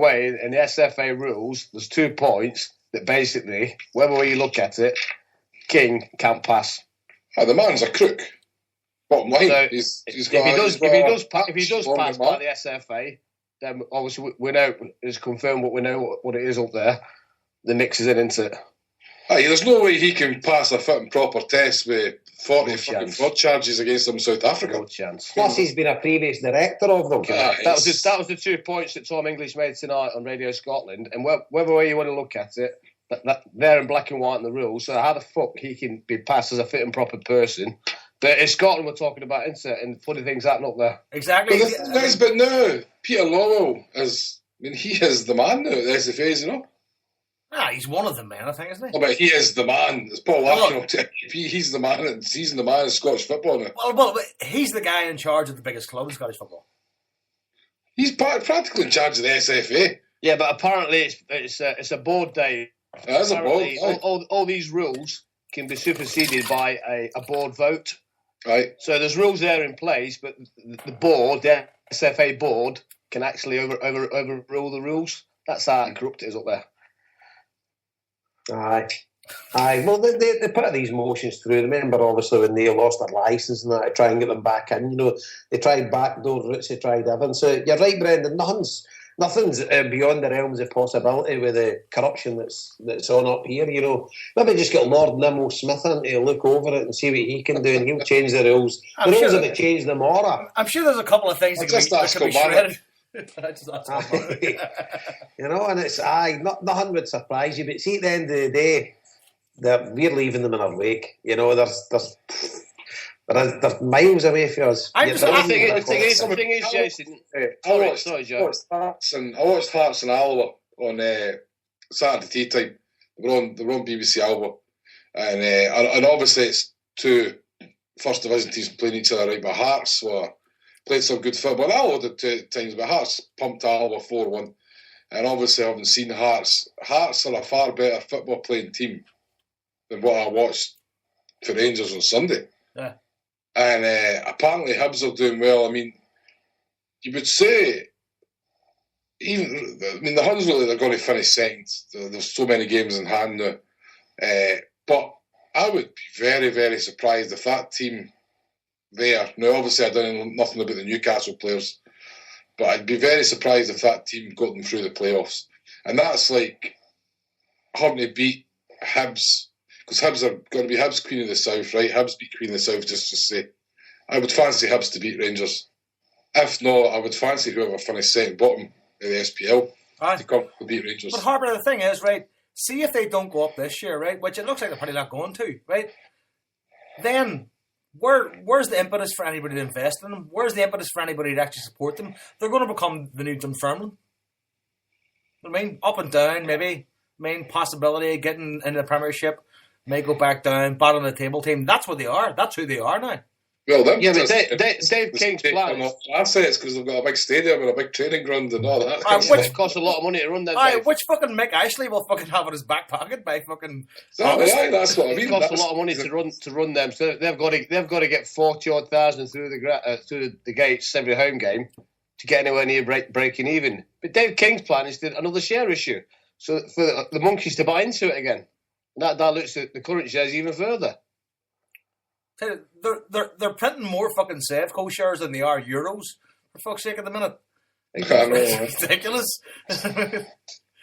away in the SFA rules, there's 2 points that basically, whether way you look at it, King can't pass. Oh, the man's a crook. Bottom line, So if he does pass by the SFA, then obviously we know it's confirmed what we know what it is up there. The mix is into it. Aye, there's no way he can pass a fit and proper test with 40 fucking fraud charges against him in South Africa. No chance. Plus, he's been a previous director of them. That was the 2 points that Tom English made tonight on Radio Scotland. And whether way you want to look at it, that they're in black and white in the rules. So how the fuck he can be passed as a fit and proper person? But it's Scotland we're talking about, isn't it? And funny things happen up there. Exactly. But now Peter Lawwell he is the man now at the SFAs, you know. He's one of them, man, I think, isn't he? Oh, but he is the man. It's Paul Larkin. He's the man. He's the man in Scottish football now. Well, he's the guy in charge of the biggest club in Scottish football. He's practically in charge of the SFA. Yeah, but apparently it's a board day. It is a board. All these rules can be superseded by a board vote. Right. So there's rules there in place, but the board, the SFA board, can actually overrule the rules. That's how corrupt it is up there. Aye. Well, they put these motions through. Remember, obviously, when they lost their licence and that, to try and get them back in. You know, they tried backdoor routes, they tried everything. So you're right, Brendan. Nothing's beyond the realms of possibility with the corruption that's on up here. You know, maybe just get Lord Nimmo Smith in to look over it and see what he can do, and he'll change the rules. The rules have changed them all. I'm sure there's a couple of things that can be shredded. You know, and it's nothing would surprise you. But see, at the end of the day, we're leaving them in our wake. You know, they're miles away from us. The thing is, Jason. I watched Hearts and Alloa on Saturday tea time. They were on BBC Alloa, and obviously it's 2 first division teams playing each other. Right, but Hearts played some good football. Alloa did 2 times, but Hearts pumped Alloa 4-1. And obviously, I haven't seen Hearts. Hearts are a far better football playing team than what I watched for Rangers on Sunday. Yeah. And apparently Hibs are doing well. I mean, you would say, the Huns really they're going to finish second. There's so many games in hand now. But I would be very, very surprised if that team there. Now, obviously, I don't know nothing about the Newcastle players, but I'd be very surprised if that team got them through the playoffs. And that's like having to beat Hibs, because Hibs are going to be Hibs Queen of the South, right? Hibs beat Queen of the South, just to say. I would fancy Hibs to beat Rangers. If not, I would fancy whoever finished second bottom in the SPL to come to beat Rangers. But Harper, the thing is, right, see if they don't go up this year, right, which it looks like they're probably not going to, right, then where's the impetus for anybody to invest in them? Where's the impetus for anybody to actually support them? They're going to become the new Dunfermline. I mean, up and down, maybe. Main possibility of getting into the Premiership, may go back down, bottom of the table team. That's what they are. That's who they are now. Well, but Dave King's plan assets because they've got a big stadium and a big training ground and all that. Which costs a lot of money to run them. Which fucking Mick Ashley will fucking have in his back pocket by fucking. That's what I mean. It costs a lot of money to run them. So they've got to get 40,000 through the gates every home game to get anywhere near breaking even. But Dave King's plan is another share issue, so for the monkeys to buy into it again. That dilutes the current shares even further. They're printing more fucking Sevco shares than they are euros, for fuck's sake, at the minute. It's ridiculous.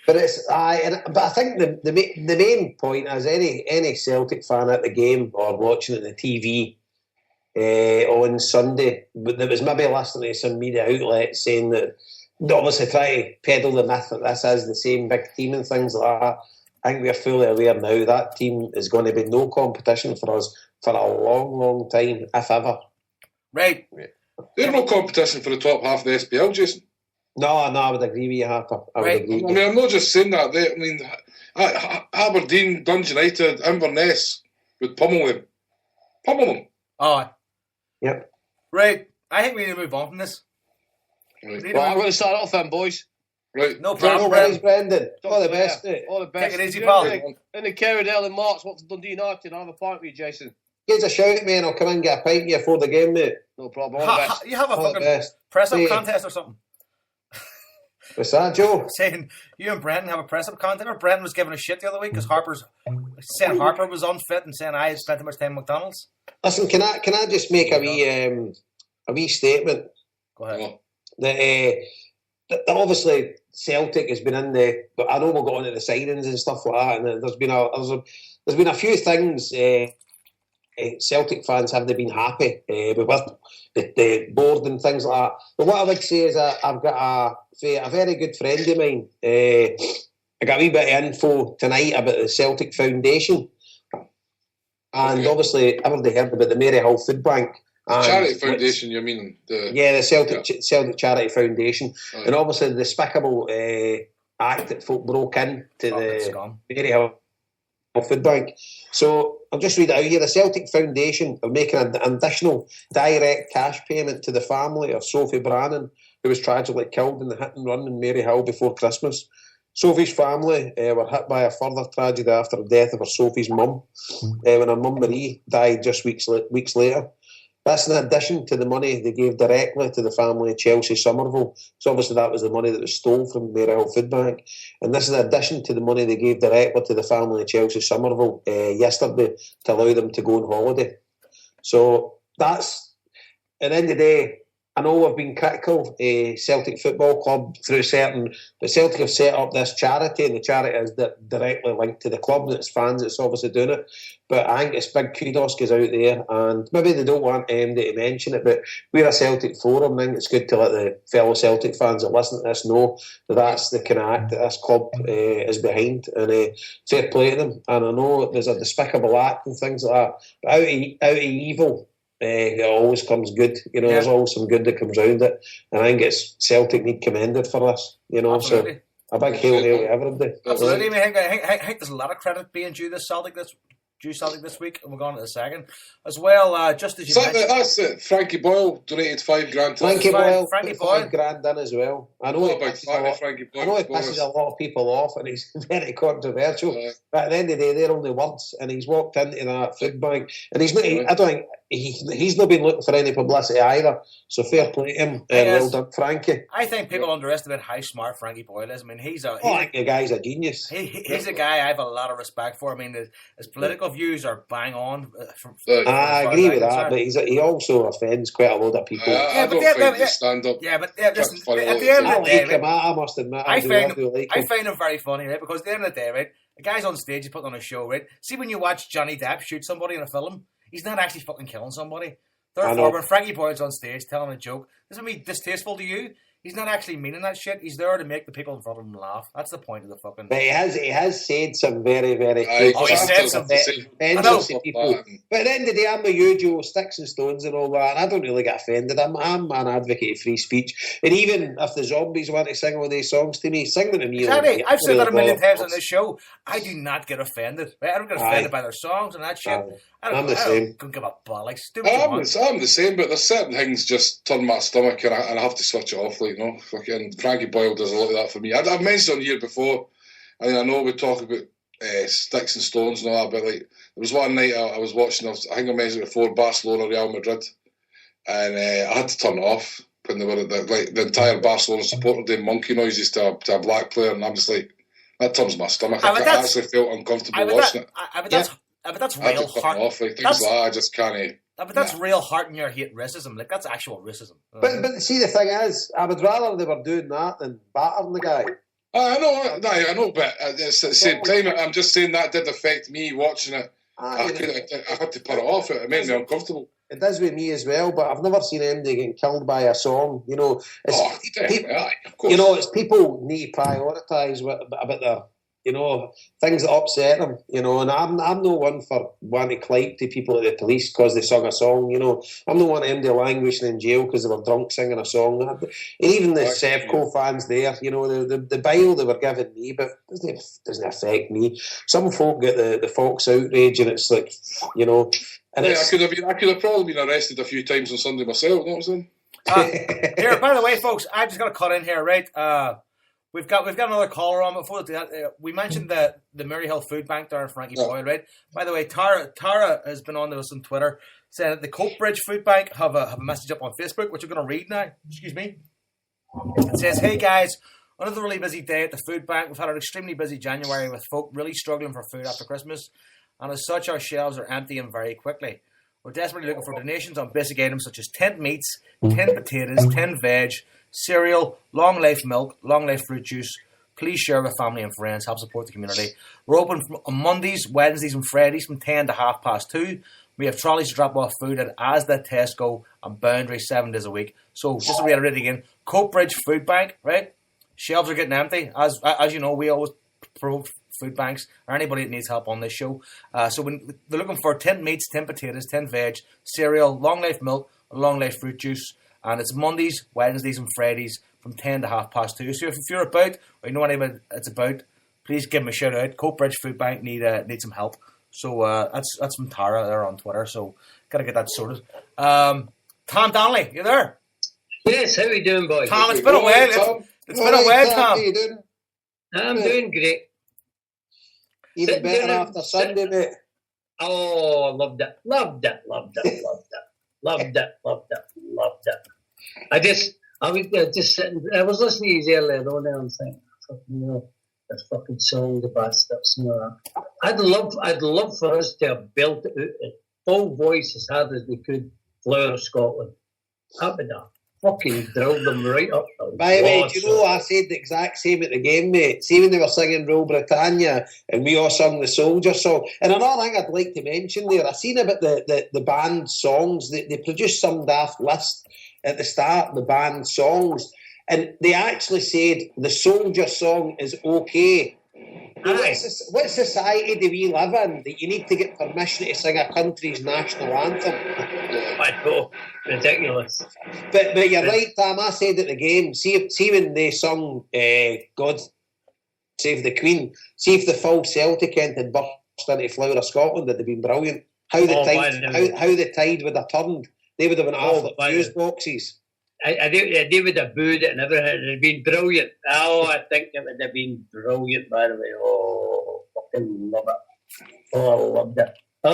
But I think the main point is any Celtic fan at the game or watching it on the TV on Sunday that was maybe listening to some media outlets saying that obviously try to peddle the myth that this is the same big team and things like that. I think we're fully aware now that team is going to be no competition for us for a long, long time, if ever. Right. There's no competition for the top half of the SPL, Jason. No, I would agree with you, Harper. Right. I'm not just saying that. Aberdeen, Dundee United, Inverness would pummel them. Oh. Yep. Right. I think we need to move on from this. Right. Well, I'm going to start off then, boys. Right. No problem, Brendan. All the best. All the best. Take it easy, pal. In the Kerridale in March, what's Dundee United? I'll have a pint with you, Jason. Give us a shout, mate, and I'll come and get a pint with you before the game, mate. No problem. All the best. You have a All the fucking best. press-up contest or something. What's that, Joe? Saying you and Brendan have a press-up content. Brendan was giving a shit the other week because Harper was unfit and saying I had spent too much time at McDonald's. Listen, can I just make a wee statement? Go ahead. That obviously Celtic has been in the. I know we'll go on to the signings and stuff like that, and there's been a few things. Celtic fans haven't been happy with the board and things like that. But what I would say is I've got a very good friend of mine. I got a wee bit of info tonight about the Celtic Foundation. And obviously, everybody heard about the Maryhill Food Bank. Charity Foundation, you mean? The Celtic Charity Foundation. Oh, yeah. And obviously, the despicable act that folk broke into the Maryhill Food Bank. So I'll just read it out here. The Celtic Foundation are making an additional direct cash payment to the family of Sophie Brannan, who was tragically killed in the hit and run in Maryhill before Christmas. Sophie's family were hit by a further tragedy after the death of Sophie's mum, when her mum Marie died just weeks later. That's in addition to the money they gave directly to the family of Chelsea Somerville. So obviously that was the money that was stolen from Maryhill Food Bank. And this is in addition to the money they gave directly to the family of Chelsea Somerville yesterday to allow them to go on holiday. So that's, at the end of the day, I know we've been critical Celtic Football Club through certain, but Celtic have set up this charity, and the charity is directly linked to the club and its fans that's obviously doing it. But I think it's big kudos goes out there, and maybe they don't want MD to mention it, but we're a Celtic forum. I think it's good to let the fellow Celtic fans that listen to this know that that's the kind of act that this club is behind, and fair play to them. And I know there's a despicable act and things like that, but out of evil, it always comes good. There's always some good that comes around it, and I think it's Celtic need commended for this. Absolutely. So a big hail to everybody. Absolutely, I think there's a lot of credit being due Celtic this week, and we're going to the second as well. Just as you mentioned, that's it. Frankie Boyle donated $5,000. Frankie Boyle $5,000 in as well. I know it pisses a lot of people off, and he's very controversial. But at the end of the day, they're only words, and he's walked into that food bank, and he's not. I don't think he's not been looking for any publicity either. So fair play to him. Well done, Frankie. I think people underestimate how smart Frankie Boyle is. I mean, I think the guy's a genius. He's a guy I have a lot of respect for. I mean, his political views are bang on. I agree with that, but he also offends quite a lot of people. I don't think he stand up. Yeah, but listen, at the end of the day, I must admit, I find him very funny, right? Because at the end of the day, right, the guy's on stage, he's put on a show, right? See, when you watch Johnny Depp shoot somebody in a film, he's not actually fucking killing somebody. Therefore, when Frankie Boyle's on stage telling a joke, doesn't it be distasteful to you? He's not actually meaning that shit. He's there to make the people in front of him laugh. That's the point of the fucking. But he has said some very, very. He said some offensive to people. But at the end of the day, I'm with you, Joe, sticks and stones and all that. And I don't really get offended. I'm an advocate of free speech. And even if the Zombies want to sing all these songs to me, sing them to me. Exactly. I've said that a million times on this show. I do not get offended. Right? I don't get offended by their songs and that shit. I'm the same. I don't give a bollocks. I'm the same, but there's certain things just turn my stomach, and I have to switch it off. Fucking Frankie Boyle does a lot of that for me. I've mentioned on here before. I know we talk about sticks and stones and all that, but there was one night I was watching. I think I mentioned it before, Barcelona Real Madrid, and I had to turn it off when they were the entire Barcelona supporter doing monkey noises to a black player, and I'm just like, that turns my stomach. I actually felt uncomfortable watching it. But that's real heart. Things like that, I just can't. But that's real heart in your hate racism. That's actual racism. But see, the thing is, I would rather they were doing that than battering the guy. I know, but at the same time, I'm just saying that did affect me watching it. I had to put it off. It made me uncomfortable. It does with me as well, but I've never seen anybody getting killed by a song. It's people need to prioritise about their. Things that upset them, and I'm no one for wanting to clap to people at the police because they sung a song, I'm no one of them languishing in jail because they were drunk singing a song. And even the Sevco fans there, the bile they were giving me, but it doesn't affect me. Some folk get the Fox outrage, and it's like, and I could have probably been arrested a few times on Sunday myself, you know what I'm saying? Here, by the way, folks, I've just got to cut in here, right? We've got another caller on. Before that, we mentioned the Maryhill Food Bank there in Frankie Boyle, right? By the way, Tara has been on to us on Twitter saying that the Coatbridge Food Bank have a message up on Facebook, which I'm going to read now. Excuse me. It says, "Hey guys, Another really busy day at the food bank. We've had an extremely busy January with folk really struggling for food after Christmas. And as such, our shelves are emptying very quickly. We're desperately looking for donations on basic items such as tinned meats, tinned potatoes, tinned veg, cereal, long life milk, long life fruit juice. Please share with family and friends. Help support the community. We're open on Mondays, Wednesdays and Fridays from 10 to 2:30. We have trolleys to drop off food at Asda, Tesco and Boundary 7 days a week. So just to reiterate again, Coatbridge Food Bank, right? Shelves are getting empty. As you know, we always promote food banks or anybody that needs help on this show. So when they're looking for tinned meats, tinned potatoes, tinned veg, cereal, long life milk, long life fruit juice. And it's Mondays, Wednesdays and Fridays from 10 to 2:30. So if you're about or you know anybody it's about, please give them a shout out. Coatbridge Food Bank need some help. So that's from Tara there on Twitter. So gotta get that sorted. Tom Donnelly, you there? Yes, how are you doing, boys? Tom, it's been a while. It's been a while, Tom. How you doing? I'm doing great. Even better after Sunday, mate. Oh, loved it. I was just sitting. I was listening to you earlier on, and I'm thinking, this fucking song, the bastards. I'd love for us to have built it out in full voice as hard as we could. Flower of Scotland. That would have fucking drilled them right up. By the way, do you know I said the exact same at the game, mate? See when they were singing Rule Britannia and we all sung the Soldier song. And another thing I'd like to mention there, I seen about the band songs. They produced some daft list at the start, the band songs. And they actually said the Soldier song is okay. What society do we live in that you need to get permission to sing a country's national anthem? I know, ridiculous. But you're right, Tam. I said at the game, see when they sung God Save the Queen, see if the full Celtic end had burst into Flower of Scotland, it'd have been brilliant. How the tide would have turned. They would have been off the fuse boxes. They would have booed it and everything. It would have been brilliant. Oh, I think it would have been brilliant, by the way. Oh, fucking love it. Oh, I loved it. I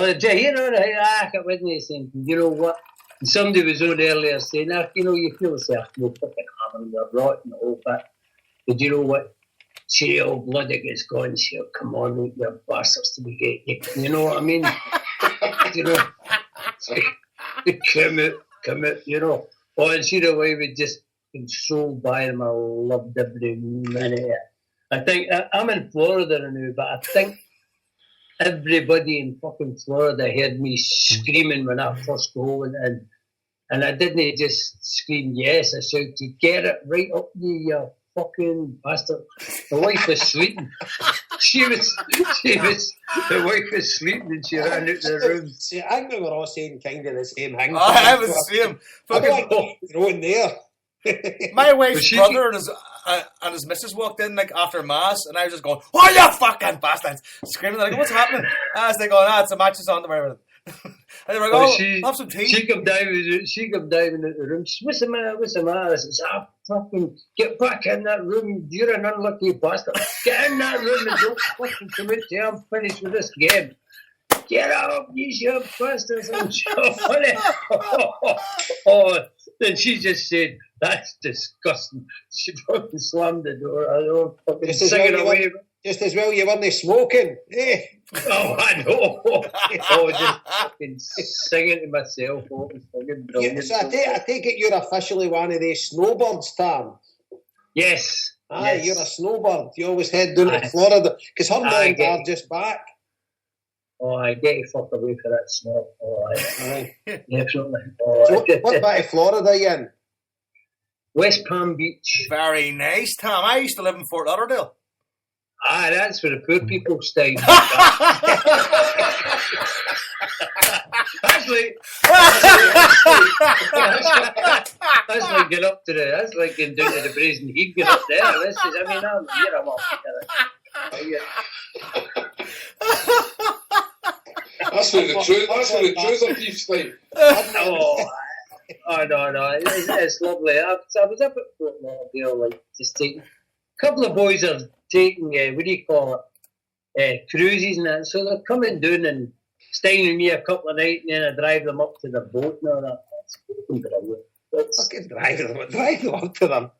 wasn't saying, you know what? Somebody was on earlier saying, you feel yourself no fucking having your rot and all that. But you know what? See, old bloody gets gone. See, come on, you bastards to be gay. You know what I mean? Come out, Oh, and see the way we just consoled by them. I loved every minute. I think I'm in Florida now, but I think everybody in fucking Florida heard me screaming when I first go in, and I didn't just scream yes. I shouted, "Get it right up you fucking bastard!" The wife was sleeping. The wife was sleeping and she ran out the room. See, I think we were all saying kind of the same thing. I was the same. Thrown there. My wife's brother and his missus walked in like after mass, and I was just going, "Oh, you fucking bastards!" Screaming. Like, what's happening? As they go, it's a match is on the way. And they were like, have some tea. She come diving out the room. What's the matter? I says, fucking get back in that room. You're an unlucky bastard. Get in that room and don't fucking come out here. I'm finished with this game. Get out, you bastards. I'm so funny. Then she just said, that's disgusting. She fucking slammed the door. I don't fucking sing it away. Just as well you weren't smoking. Eh? Oh, I know. Just fucking singing to myself. So I take it you're officially one of these snowbirds, Tom. Yes. Yes. You're a snowbird. You always head down to Florida. Because her mom are just back. Oh, I get you fucked away for that snow. Oh, aye. Definitely. So what part of Florida are you in? West Palm Beach. Very nice, Tom. I used to live in Fort Lauderdale. That's where the poor people stay. That's like getting up to that's like getting down to the Brazen Heat, get up there. I'm off together. That's where the trouser thieves stay. No. It's lovely. I was up at Fort Lauderdale, just taking a couple of boys are taking cruises and that, so they're coming down and staying with me a couple of nights, and then I drive them up to the boat and all that. That's fucking brilliant. Fucking drive them up to them.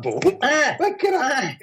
Don't. Aye. What can I?